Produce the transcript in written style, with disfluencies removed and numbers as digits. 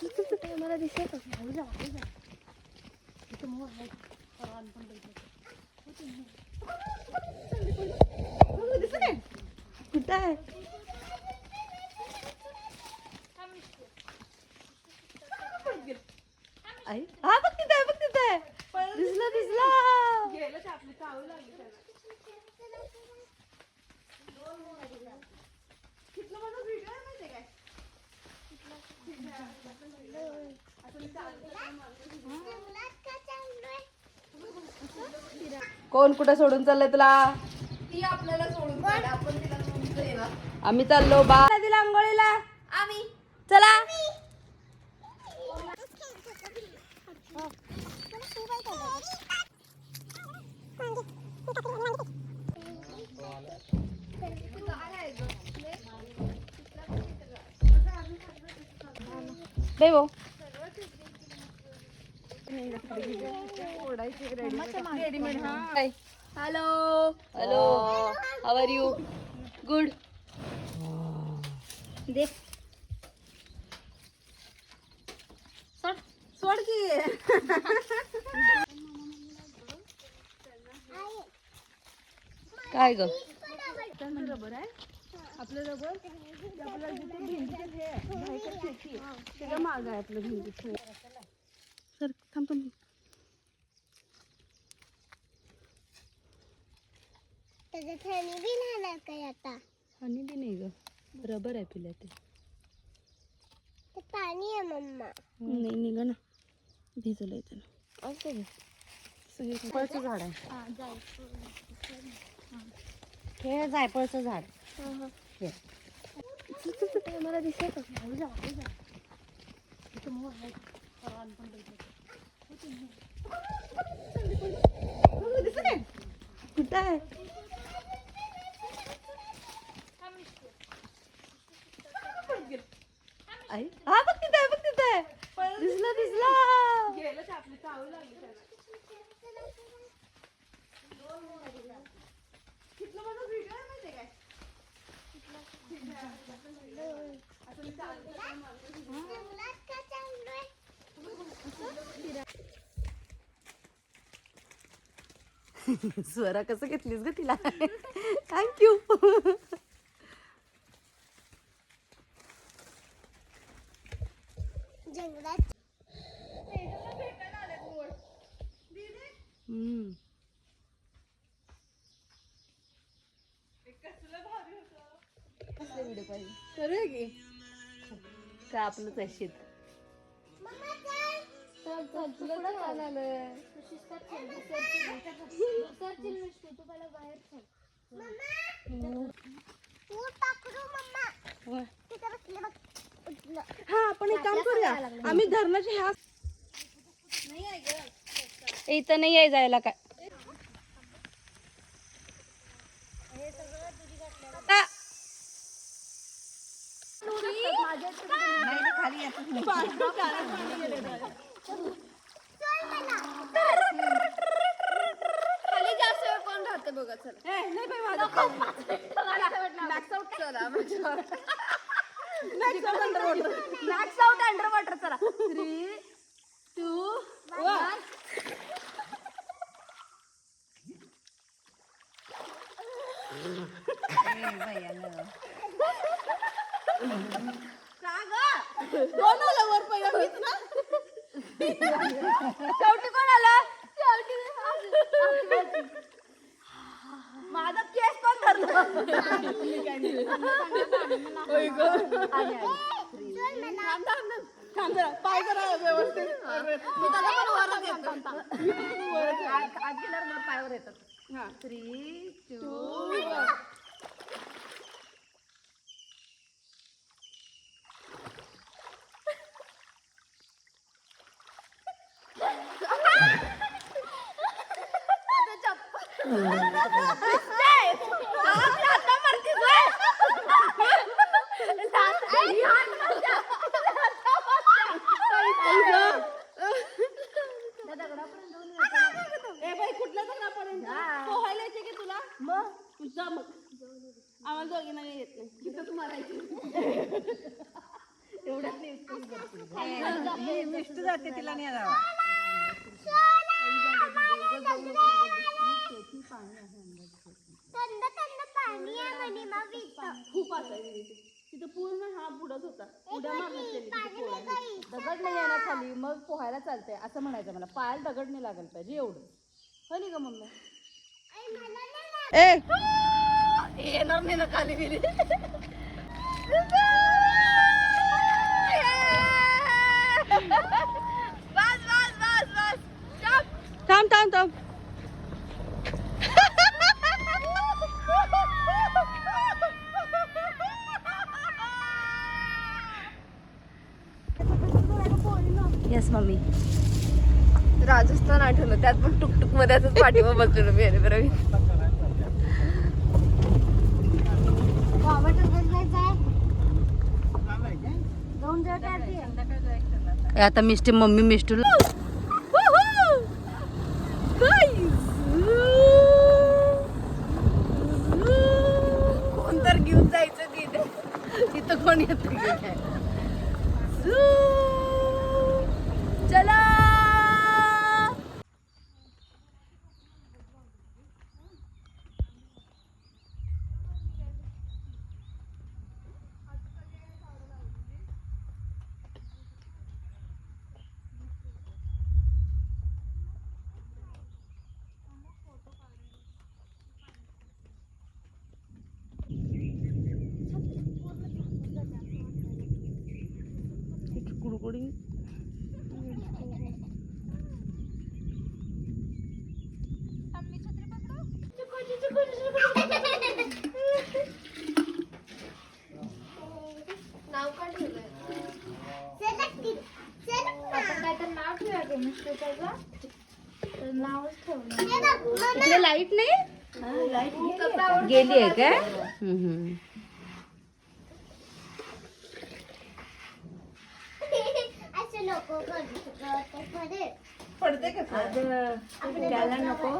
मला दिसत कुठं आहे? आई हा बघ तिथे आहे, बघ तिथे आहे. दिसला दिसला. कोण कुठं सोडून चाललंय तुला? ती आपल्याला सोडून जाईल, आपण तिला सोडून येणार. आम्ही चाललो बा दिला आंघोळीला. आम्ही चला देवो. Hello hello, how are you? Good. देख सोड की. काय ग? रबर आहे आपलं, रबर आपल्याला जिथे भेंडीचे हे त्याच्या माग आहे आपलं भेंडीचं. सर थांब थांब. त्याच्यात हनी बी नाही काय आता. हनी बी नाही ग, रबर आहे पिल्या ते. ते पाणी आहे मम्मा. नाही निघ ना, भिजलंय त्याला. असं घे, जायफळचं झाड आहे. हे जायफळचं झाड. मला दिसत कुठं आहे? आई हा बघ तिथे आहे, बघ तिथे आहे. दिसला दिसला. स्वरा कसं घेतलीस ग तिला? थँक्यू. जंगलात का आपलंच आहे शेत. हा आपण एक काम करूया, आम्ही धरणाच्या ह्या इथं नाही आहे जायला काय. खाली जास्त वेळ कोण राहते बघा. चला मॅक्स आउट चला. मॅक्स आउट अंडर वॉटर चला. 3, 2, 1. कोण आलं वर पहिला? मीच ना. शेवटी कोण आलं? माझा केस कोण धरलं? पाय करा व्यवस्थित. पायावर येतात. 3, 2, 1. कुठल्या दगडापर्यंत पोहायला येते की तुला? मग जा मग. आम्हाला दोघींना येत नाही. तिथं तू मारायची. एवढ्यात नाही. मिष्ट जाते तिला नाही जावा. खूप असायची तिथं पूर्ण हा बुडत होता. उड्या मारत दगड नाही येणार खाली मग पोहायला चालतंय असं म्हणायचं मला. पायाला दगड नाही लागल पाहिजे एवढं. हो नाही का मम्मी? येणार नाही ना खाली गेली. थांब थांब थांब. Yes mummy. राजस्थान आठवलं त्यात पण टुकटुक मध्ये असंच पाठीवर बसलेलो मी. अरे बरं आता मिस्टी मम्मी मिस्टू कोण तर घेऊन जायचं तिथे. तिथं कोण येत चला. कुडकुडी. नाव काय ठेवलंय? काय तर नाव ठेवायचं नावच ठेवलं. इकडे लाईट नाही गेली आहे काय? असं नको पडते का त्याला नको.